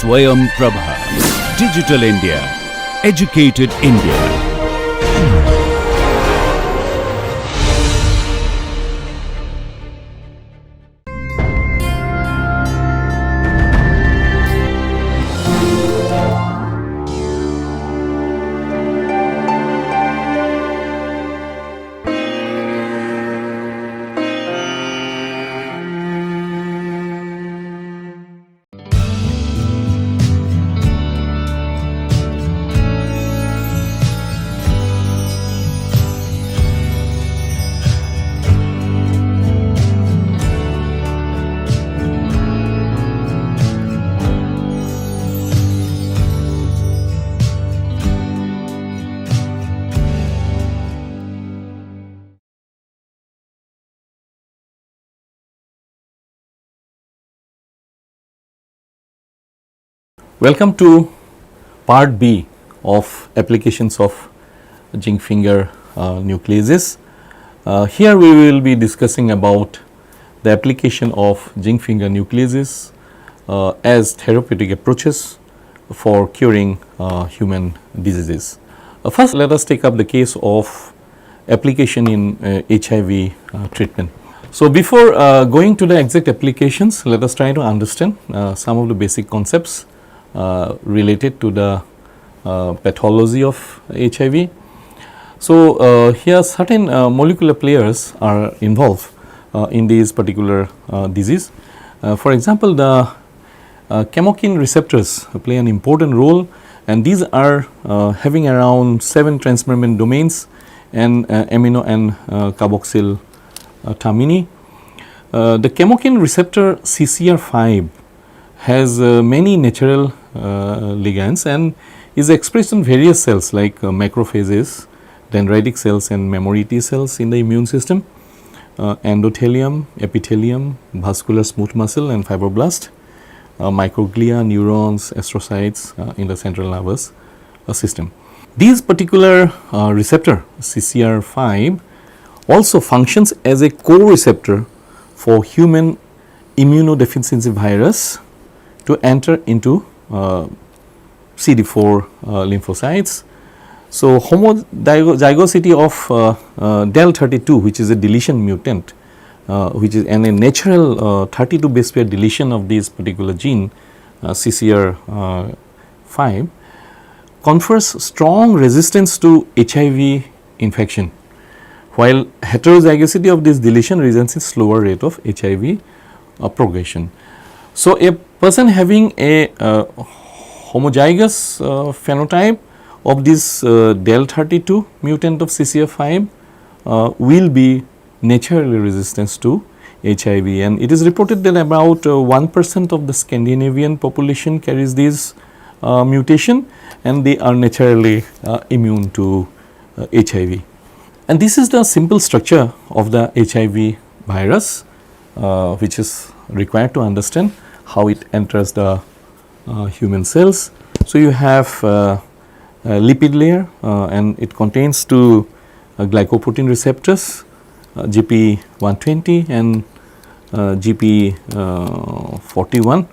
Swayam Prabha. Digital India. Educated India. Welcome to part B of applications of zinc finger nucleases. Here we will be discussing about the application of zinc finger nucleases as therapeutic approaches for curing human diseases. First, let us take up the case of application in HIV treatment. So, before going to the exact applications, let us try to understand some of the basic concepts related to the pathology of HIV. So, here certain molecular players are involved in this particular disease. For example, the chemokine receptors play an important role, and these are having around 7 transmembrane domains and amino and carboxyl termini. The chemokine receptor CCR5 has many natural ligands and is expressed in various cells like macrophages, dendritic cells and memory T cells in the immune system, endothelium, epithelium, vascular smooth muscle and fibroblast, microglia, neurons, astrocytes in the central nervous system. These particular receptor CCR5 also functions as a co-receptor for human immunodeficiency virus to enter into CD4 lymphocytes. So, homozygosity of del32, which is a deletion mutant, which is a natural 32 base pair deletion of this particular gene CCR5, confers strong resistance to HIV infection, while heterozygosity of this deletion results in slower rate of HIV progression. So, a person having a homozygous phenotype of this del32 mutant of CCR5 will be naturally resistant to HIV, and it is reported that about 1% of the Scandinavian population carries this mutation, and they are naturally immune to HIV. And this is the simple structure of the HIV virus, which is required to understand how it enters the human cells. So, you have a lipid layer and it contains two glycoprotein receptors GP120 and GP41,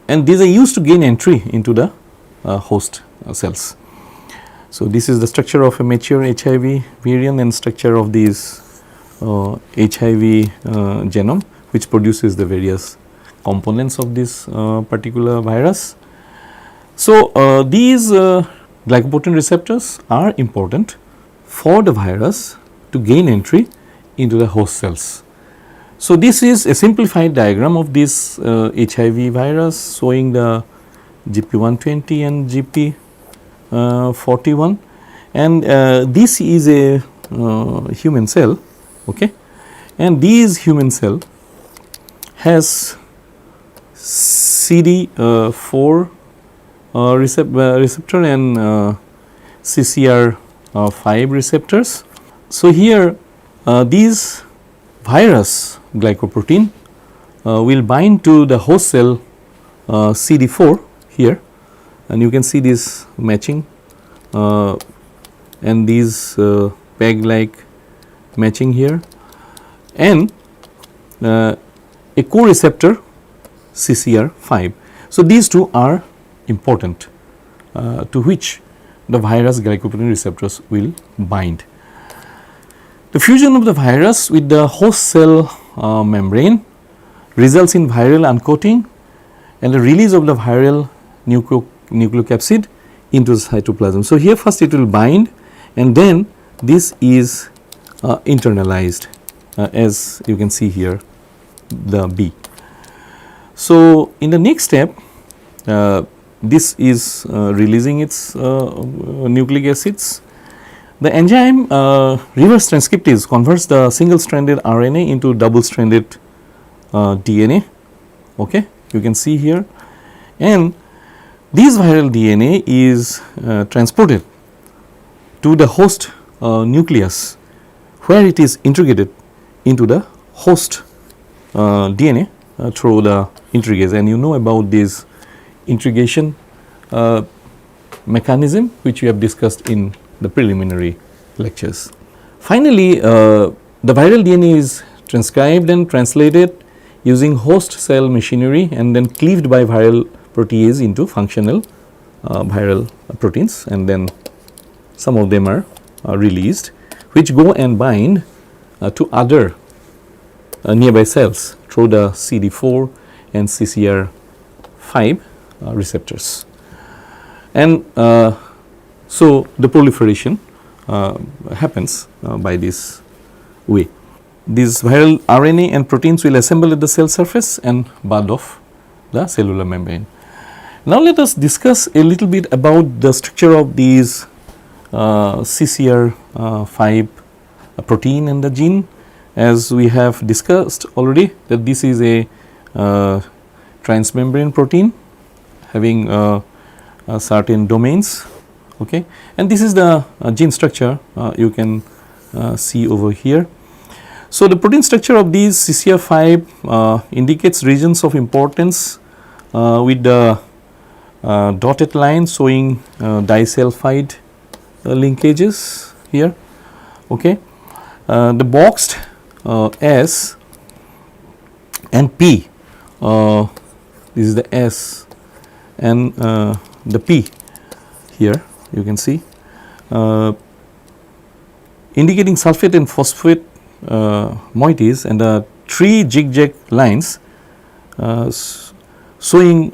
and these are used to gain entry into the host cells. So, this is the structure of a mature HIV virion and structure of these HIV genome, which produces the various components of this particular virus. So, these glycoprotein receptors are important for the virus to gain entry into the host cells. So, this is a simplified diagram of this HIV virus showing the GP120 and GP41, and this is a human cell, okay, and these human cell has CD4 receptor and CCR5 receptors. So, here these virus glycoprotein will bind to the host cell CD4 here, and you can see this matching and these peg like matching here, and a co-receptor CCR5. So, these two are important to which the virus glycoprotein receptors will bind. The fusion of the virus with the host cell membrane results in viral uncoating and the release of the viral nucleocapsid into the cytoplasm. So, here first it will bind and then this is internalized as you can see here the B. So, in the next step this is releasing its nucleic acids. The enzyme reverse transcriptase converts the single stranded RNA into double stranded DNA, okay, you can see here, and this viral DNA is transported to the host nucleus where it is integrated into the host DNA through the integrase, and you know about this integration mechanism which we have discussed in the preliminary lectures. Finally, the viral DNA is transcribed and translated using host cell machinery and then cleaved by viral protease into functional viral proteins, and then some of them are released which go and bind to other nearby cells through the CD4 and CCR5 receptors. And so, the proliferation happens by this way. These viral RNA and proteins will assemble at the cell surface and bud of the cellular membrane. Now, let us discuss a little bit about the structure of these CCR5 protein and the gene. As we have discussed already that this is a transmembrane protein having certain domains, okay, and this is the gene structure you can see over here. So, the protein structure of these CCR5 indicates regions of importance with the dotted line showing disulfide linkages here, okay. The boxed S and P, this is the S and the P here you can see indicating sulfate and phosphate moieties, and the 3 zigzag lines showing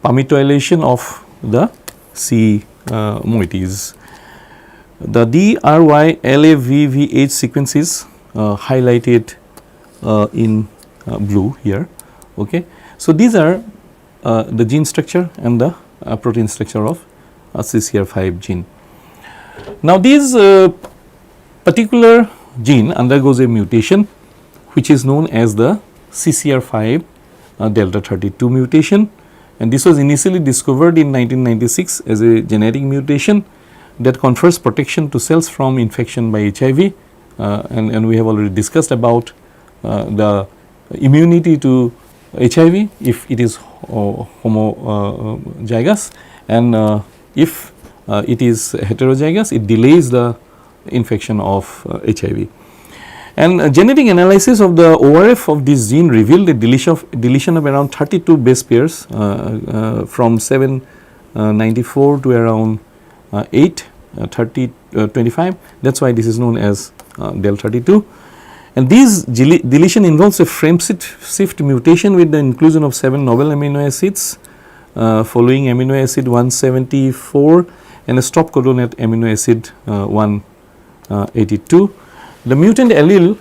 permethylation of the C moieties. The DRYLAVVH sequence is highlighted in blue here, okay. So, these are the gene structure and the protein structure of CCR5 gene. Now, this particular gene undergoes a mutation which is known as the CCR5 delta 32 mutation, and this was initially discovered in 1996 as a genetic mutation that confers protection to cells from infection by HIV, and we have already discussed about the immunity to HIV if it is homozygous, and if it is heterozygous, it delays the infection of HIV. And genetic analysis of the ORF of this gene revealed a deletion of around 32 base pairs from 794 to around 25. That is why this is known as del 32. And this deletion involves a frame shift mutation with the inclusion of 7 novel amino acids following amino acid 174 and a stop codon at amino acid 182. The mutant allele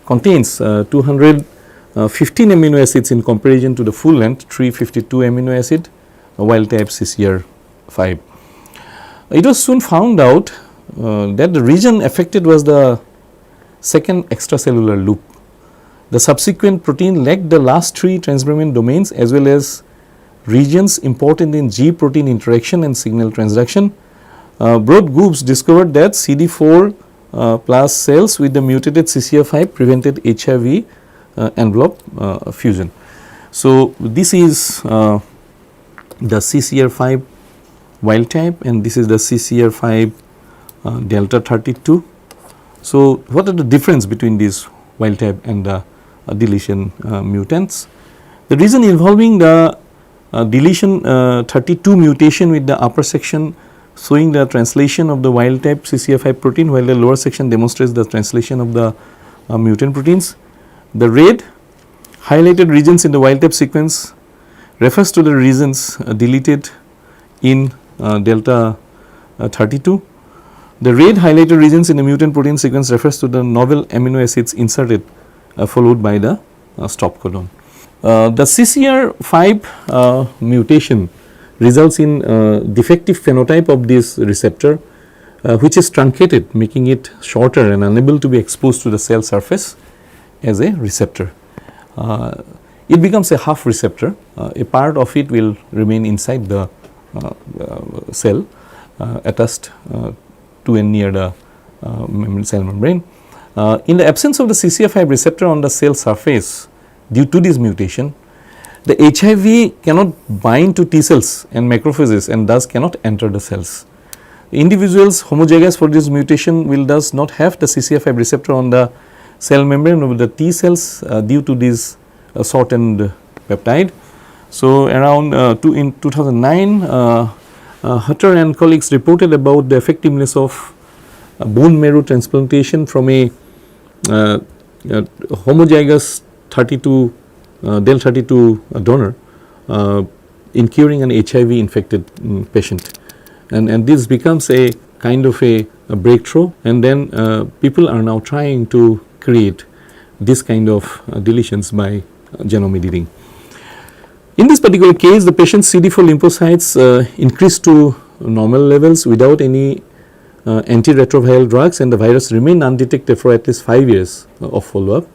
contains 215 amino acids in comparison to the full length 352 amino acid wild type CCR5. It was soon found out that the region affected was the second extracellular loop. The subsequent protein lacked the last 3 transmembrane domains as well as regions important in G protein interaction and signal transduction. Broad groups discovered that CD4 plus cells with the mutated CCR5 prevented HIV envelope fusion. So, this is the CCR5 wild type and this is the CCR5 delta 32. So, what are the difference between these wild type and the deletion mutants? The region involving the deletion 32 mutation with the upper section showing the translation of the wild type CCR5 protein, while the lower section demonstrates the translation of the mutant proteins. The red highlighted regions in the wild type sequence refers to the regions deleted in delta 32. The red highlighted regions in the mutant protein sequence refers to the novel amino acids inserted followed by the stop codon. The CCR5 mutation results in defective phenotype of this receptor which is truncated, making it shorter and unable to be exposed to the cell surface as a receptor. It becomes a half receptor, a part of it will remain inside the cell attached to and near the cell membrane. In the absence of the CCR5 receptor on the cell surface due to this mutation, the HIV cannot bind to T cells and macrophages and thus cannot enter the cells. Individuals homozygous for this mutation will thus not have the CCR5 receptor on the cell membrane of the T cells due to this shortened peptide. So, around in 2009 Hutter and colleagues reported about the effectiveness of bone marrow transplantation from a homozygous 32 del 32 donor in curing an HIV infected patient, and this becomes a kind of a breakthrough, and then people are now trying to create this kind of deletions by genome editing. In this particular case, the patient's CD4 lymphocytes increased to normal levels without any antiretroviral drugs, and the virus remained undetected for at least 5 years of follow up.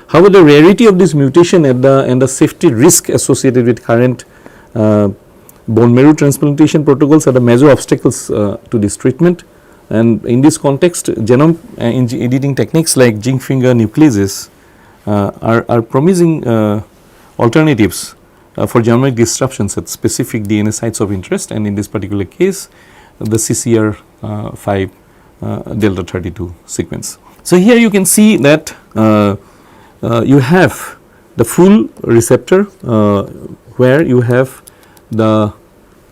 However, the rarity of this mutation and the safety risk associated with current bone marrow transplantation protocols are the major obstacles to this treatment. And in this context, genome editing techniques like zinc finger nucleases are promising alternatives for genomic disruptions at specific DNA sites of interest, and in this particular case the CCR5 delta 32 sequence. So, here you can see that you have the full receptor where you have the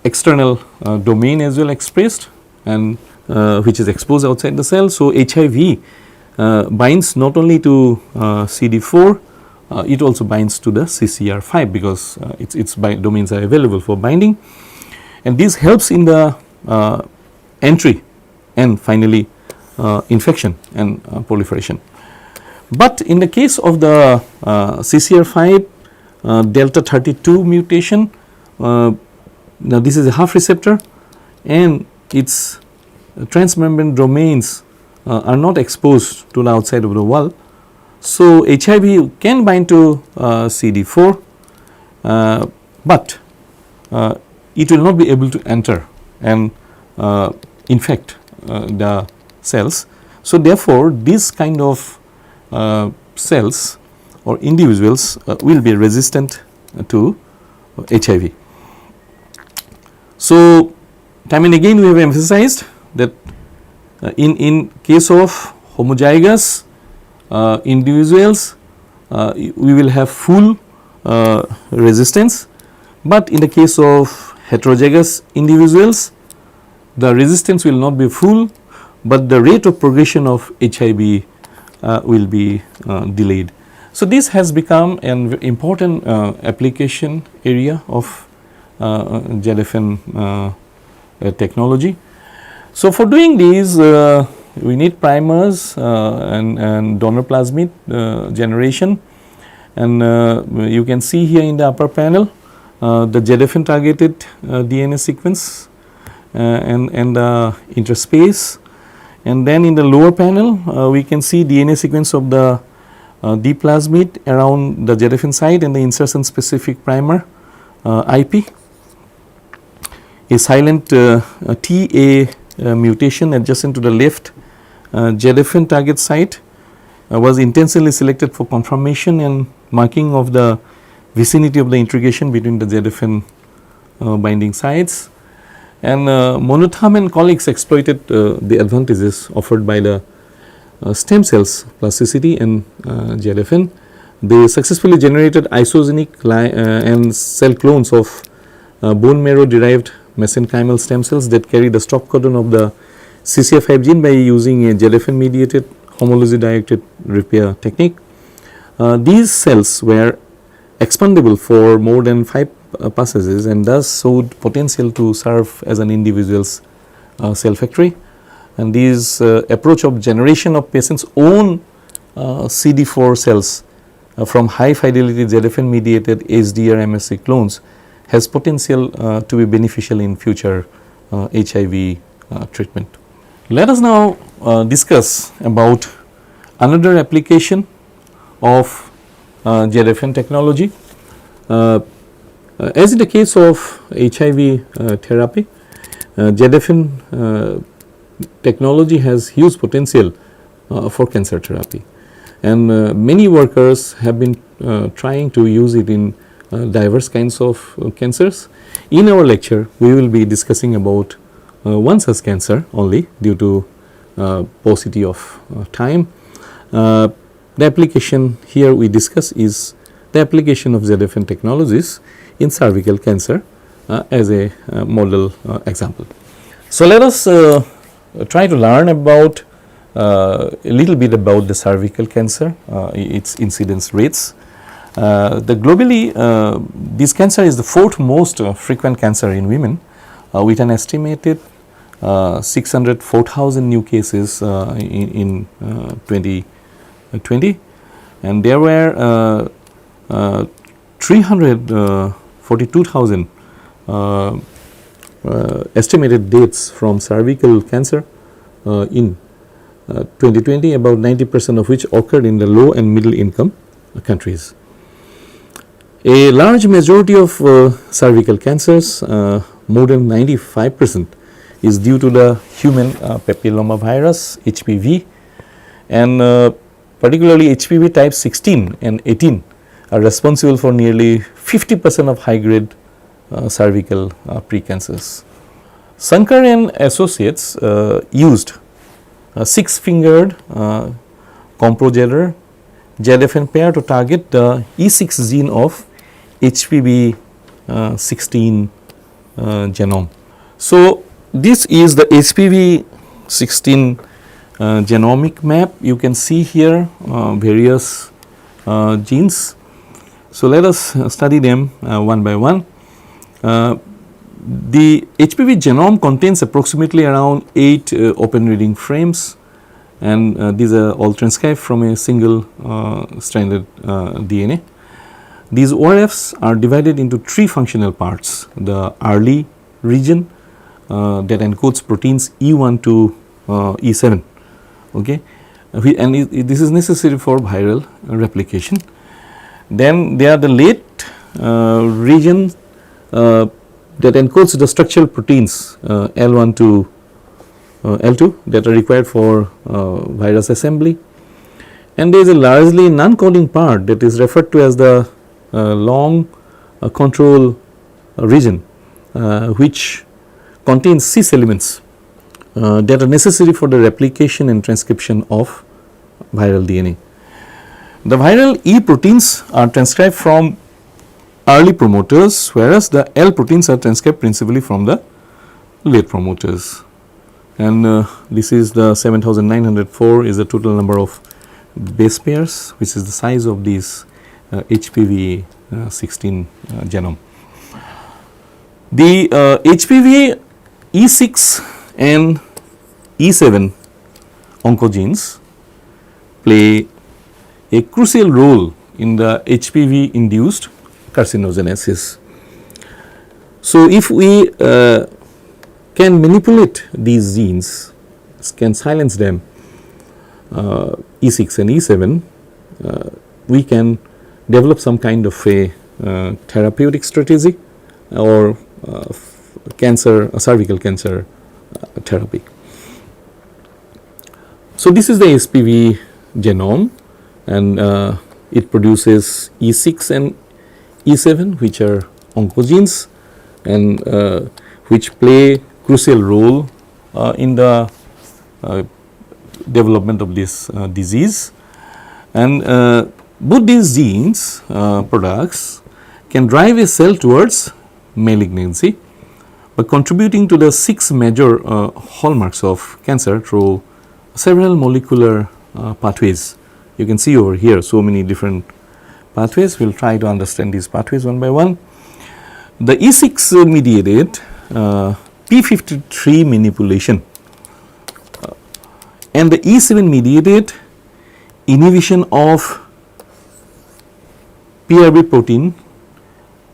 external domain as well expressed, and which is exposed outside the cell. So, HIV binds not only to CD4, it also binds to the CCR5 because its domains are available for binding, and this helps in the entry and finally infection and proliferation. But in the case of the CCR5 delta 32 mutation, now this is a half receptor and its transmembrane domains are not exposed to the outside of the wall. So, HIV can bind to CD4, but it will not be able to enter and infect the cells. So, therefore, this kind of cells or individuals will be resistant to HIV. So, time and again we have emphasized that in case of homozygous individuals we will have full resistance, but in the case of heterozygous individuals the resistance will not be full, but the rate of progression of HIV will be delayed. So, this has become an important application area of ZFN technology. So, for doing these we need primers and donor plasmid generation, and you can see here in the upper panel the ZFN targeted DNA sequence and the interspace, and then in the lower panel we can see DNA sequence of the D plasmid around the ZFN site and the insertion specific primer IP. A silent TA mutation adjacent to the left ZFN target site was intentionally selected for confirmation and marking of the vicinity of the integration between the ZFN binding sites. And Monotham and colleagues exploited the advantages offered by the stem cells plasticity and ZFN they successfully generated isogenic and cell clones of bone marrow derived mesenchymal stem cells that carry the stop codon of the CCF5 gene by using a ZFN mediated homology directed repair technique. These cells were expandable for more than 5 passages and thus showed potential to serve as an individual's cell factory. And this approach of generation of patient's own CD4 cells from high fidelity ZFN mediated HDR MSC clones has potential to be beneficial in future HIV treatment. Let us now discuss about another application of ZFN technology. As in the case of HIV therapy, ZFN technology has huge potential for cancer therapy, and many workers have been trying to use it in diverse kinds of cancers. In our lecture, we will be discussing about one such cancer only due to paucity of time. The application here we discuss is the application of ZFN technologies in cervical cancer as a model example. So, let us try to learn about a little bit about the cervical cancer, its incidence rates. Globally, this cancer is the 4th most frequent cancer in women with an estimated 604,000 new cases in 2020, and there were 342,000 estimated deaths from cervical cancer in 2020, about 90% of which occurred in the low and middle income countries. A large majority of cervical cancers, more than 95%, is due to the human papillomavirus HPV, and particularly HPV type 16 and 18 are responsible for nearly 50% of high grade cervical precancers. Shankar and associates used a 6-fingered comprogetter ZFN pair to target the E6 gene of HPV 16 genome. So, this is the HPV 16 genomic map. You can see here various genes. So, let us study them one by one. The HPV genome contains approximately around 8 open reading frames, and these are all transcribed from a single stranded DNA. These ORFs are divided into 3 functional parts: the early region that encodes proteins E1 to E7, okay, and this is necessary for viral replication. Then there are the late region that encodes the structural proteins L1 to L2 that are required for virus assembly, and there is a largely non-coding part that is referred to as the long control region, which contains cis elements that are necessary for the replication and transcription of viral DNA. The viral E proteins are transcribed from early promoters, whereas the L proteins are transcribed principally from the late promoters. And this is the 7904 is the total number of base pairs, which is the size of this HPV 16 genome. The HPV E6 and E7 oncogenes play a crucial role in the HPV induced carcinogenesis. So, if we can manipulate these genes, can silence them, E6 and E7, we can develop some kind of a therapeutic strategy or cervical cancer therapy. So, this is the HPV genome, and it produces E6 and E7, which are oncogenes and which play crucial role in the development of this disease. And Both these genes products can drive a cell towards malignancy by contributing to the 6 major hallmarks of cancer through several molecular pathways. You can see over here so many different pathways. We will try to understand these pathways one by one. The E6 mediated P53 manipulation and the E7 mediated inhibition of PRB protein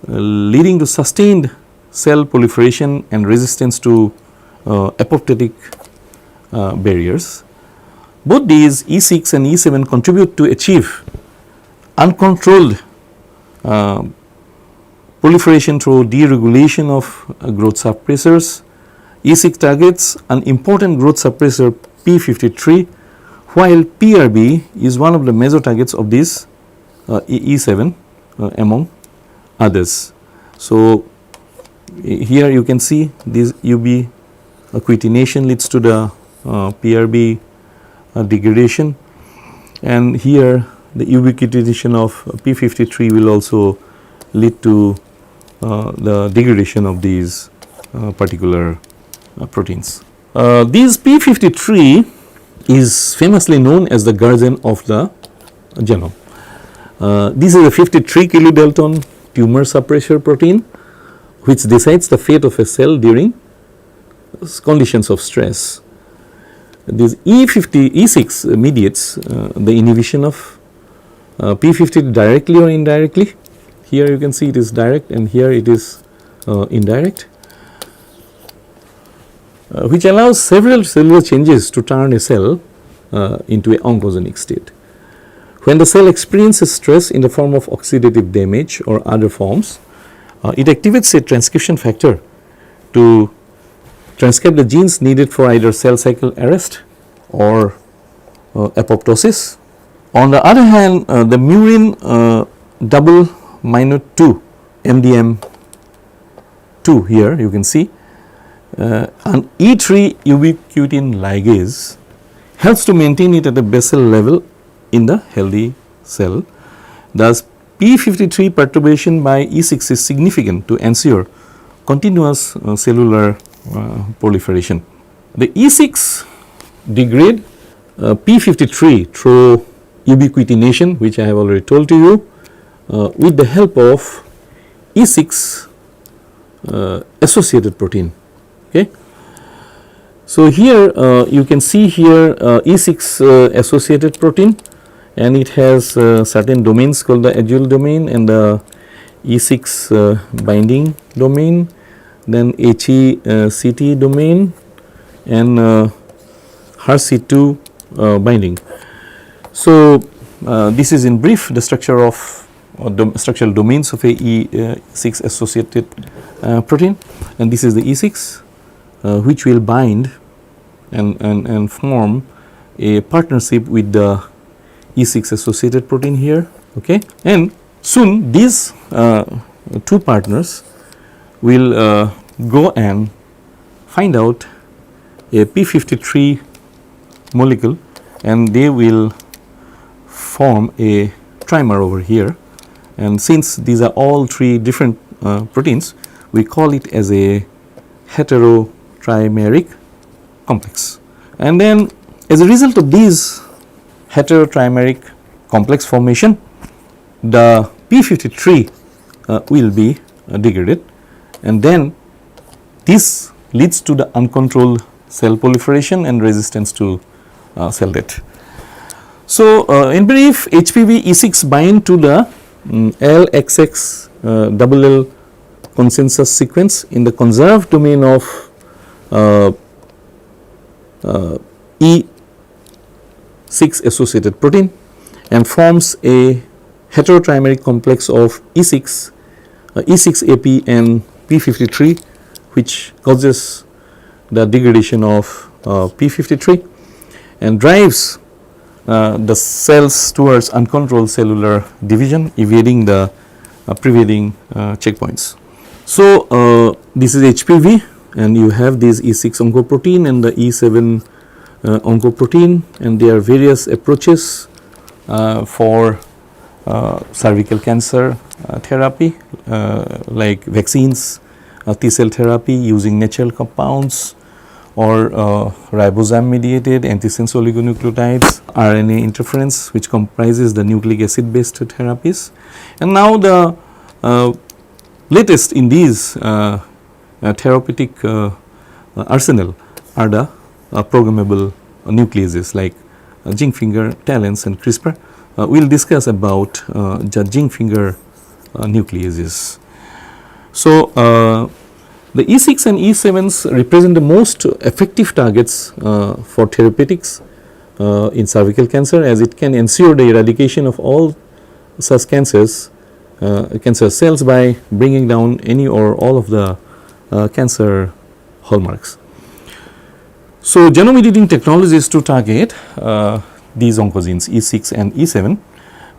leading to sustained cell proliferation and resistance to apoptotic barriers. Both these E6 and E7 contribute to achieve uncontrolled proliferation through deregulation of growth suppressors. E6 targets an important growth suppressor P53, while PRB is one of the major targets of this E7 among others. So, here you can see this UB quitination leads to the PRB degradation, and here the ubiquitination of P53 will also lead to the degradation of these particular proteins. These P53 is famously known as the guardian of the genome. This is a 53 kilodalton tumor suppressor protein which decides the fate of a cell during conditions of stress. This E6 mediates the inhibition of P50 directly or indirectly. Here you can see it is direct and here it is indirect, which allows several cellular changes to turn a cell into an oncogenic state. When the cell experiences stress in the form of oxidative damage or other forms, it activates a transcription factor to transcribe the genes needed for either cell cycle arrest or apoptosis. On the other hand, the murin double minor 2 MDM2 here you can see an E3 ubiquitin ligase helps to maintain it at a basal level in the healthy cell. Thus, P53 perturbation by E6 is significant to ensure continuous cellular proliferation. The E6 degrade P53 through ubiquitination, which I have already told to you, with the help of E6 associated protein. Okay. So, here you can see here E6 associated protein, and it has certain domains called the Agile domain and the E6 binding domain, then HECT domain and HER2 binding. So, this is in brief the structure of structural domains of a E6 associated protein, and this is the E6 which will bind and form a partnership with the E6 associated protein here. Okay. And soon these two partners will go and find out a P53 molecule, and they will form a trimer over here, and since these are all 3 different proteins, we call it as a heterotrimeric complex. And then as a result of these heterotrimeric complex formation, the P53 will be degraded, and then this leads to the uncontrolled cell proliferation and resistance to cell death. So, in brief, HPV E6 bind to the LXX double L consensus sequence in the conserved domain of E6 associated protein and forms a heterotrimeric complex of E6, E6AP and P53, which causes the degradation of P53 and drives the cells towards uncontrolled cellular division, evading the prevailing checkpoints. So, this is HPV, and you have this E6 oncoprotein and the E7 oncoprotein, and there are various approaches for cervical cancer therapy like vaccines, T-cell therapy using natural compounds, or ribozyme mediated antisense oligonucleotides, RNA interference, which comprises the nucleic acid based therapies. And now the latest in these therapeutic arsenal are the programmable nucleases like zinc finger, talents, and CRISPR. We will discuss about the zinc finger nucleases. So, the E6 and E7s represent the most effective targets for therapeutics in cervical cancer, as it can ensure the eradication of all such cancer cells by bringing down any or all of the cancer hallmarks. So, genome editing technologies to target these oncogenes E6 and E7.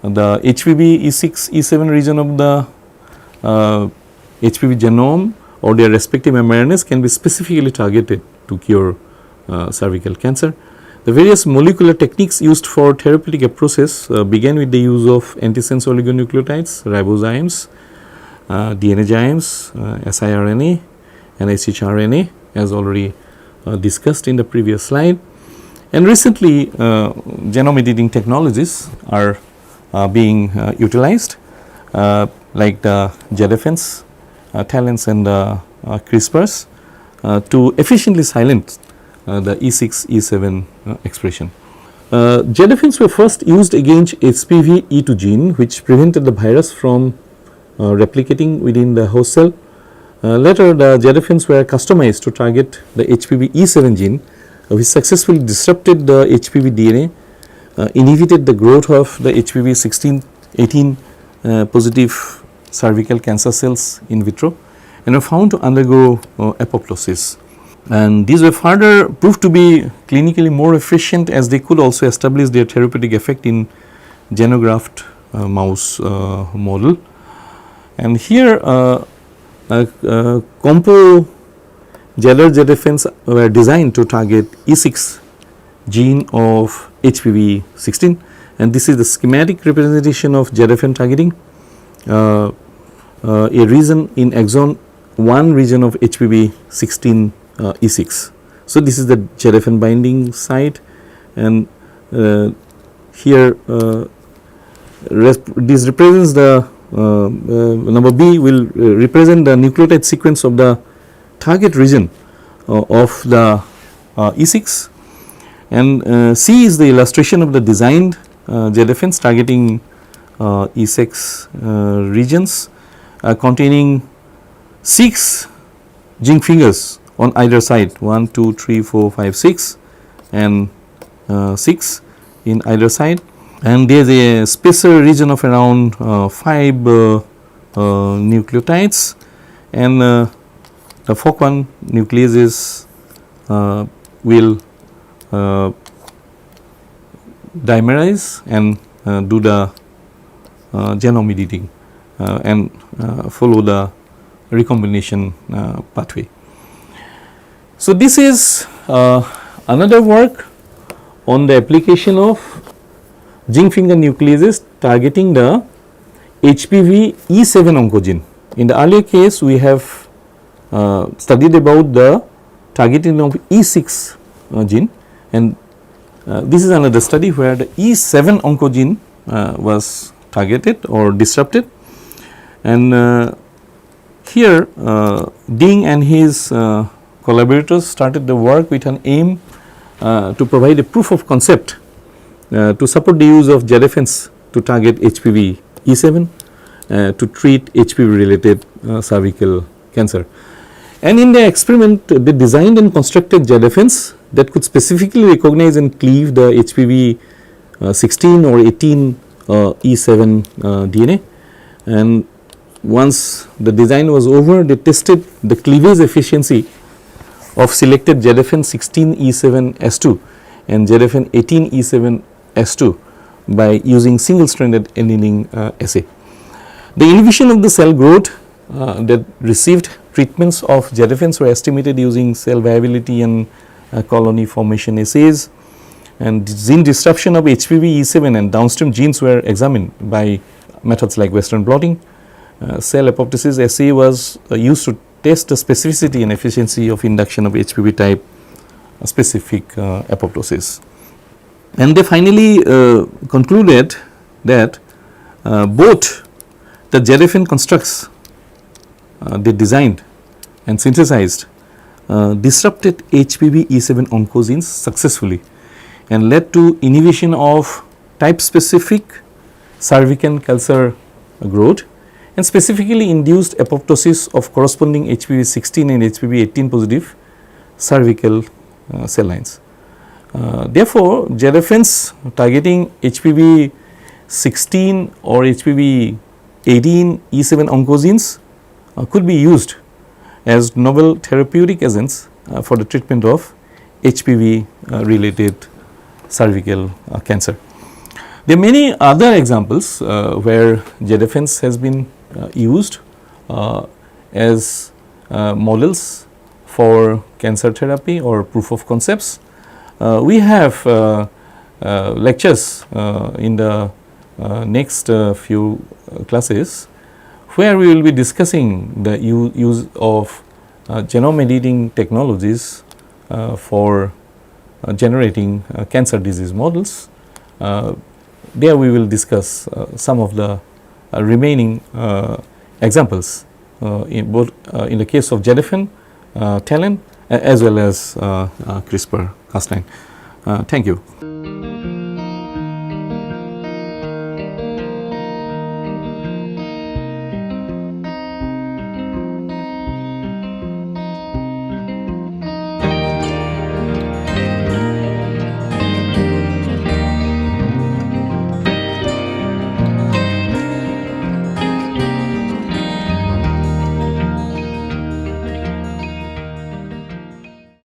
The HPV E6, E7 region of the HPV genome or their respective mRNAs can be specifically targeted to cure cervical cancer. The various molecular techniques used for therapeutic approaches began with the use of antisense oligonucleotides, ribozymes, DNA gymes, siRNA, and shRNA, as already discussed in the previous slide. And recently, genome editing technologies are being utilized like the ZFNs, talents, and CRISPRs to efficiently silence the E6, E7 expression. ZFNs were first used against HPV E2 gene, which prevented the virus from replicating within the host cell. Later, the ZFNs were customized to target the HPV E7 gene, which successfully disrupted the HPV DNA, inhibited the growth of the HPV 16-18 positive cervical cancer cells in vitro, and were found to undergo apoptosis. And these were further proved to be clinically more efficient, as they could also establish their therapeutic effect in xenograft mouse model. And here compo Geller ZFNs were designed to target E6 gene of HPV 16, and this is the schematic representation of ZFN targeting a region in exon 1 region of HPV 16 E6. So, this is the ZFN binding site, and here this represents the number B will represent the nucleotide sequence of the target region of the E6, and C is the illustration of the designed ZFNs targeting E6 regions containing 6 zinc fingers on either side, 1, 2, 3, 4, 5, 6 and 6 in either side, and there is a spacer region of around 5 nucleotides, and the FOC1 nucleases will dimerize and do the genome editing and follow the recombination pathway. So, this is another work on the application of zinc finger nucleases targeting the HPV E7 oncogene. In the earlier case, we have studied about the targeting of E6 gene, and this is another study where the E7 oncogene was targeted or disrupted, and here Ding and his collaborators started the work with an aim to provide a proof of concept to support the use of ZFNs to target HPV E7 to treat HPV related cervical cancer. And in the experiment, they designed and constructed ZFNs that could specifically recognize and cleave the HPV 16 or 18 E7 DNA. And once the design was over, they tested the cleavage efficiency of selected ZFN 16 E7 S2 and ZFN 18 E7 S2 by using single stranded annealing assay. The inhibition of the cell growth that received treatments of ZFNs were estimated using cell viability and colony formation assays, and gene disruption of HPV E7 and downstream genes were examined by methods like Western blotting. Cell apoptosis assay was used to test the specificity and efficiency of induction of HPV type specific apoptosis. And they finally concluded that both the ZFN constructs they designed and synthesized disrupted HPV E7 oncogenes successfully and led to inhibition of type specific cervical cancer growth and specifically induced apoptosis of corresponding HPV 16 and HPV 18 positive cervical cell lines. Therefore, ZFNs targeting HPV 16 or HPV 18 E7 oncogenes could be used as novel therapeutic agents for the treatment of HPV related cervical cancer. There are many other examples where ZFNs has been used as models for cancer therapy or proof of concepts. We have lectures in the next few classes where we will be discussing the use of genome editing technologies for generating cancer disease models. There we will discuss some of the remaining examples in both in the case of ZFN, TALEN as well as CRISPR-Cas9. Thank you.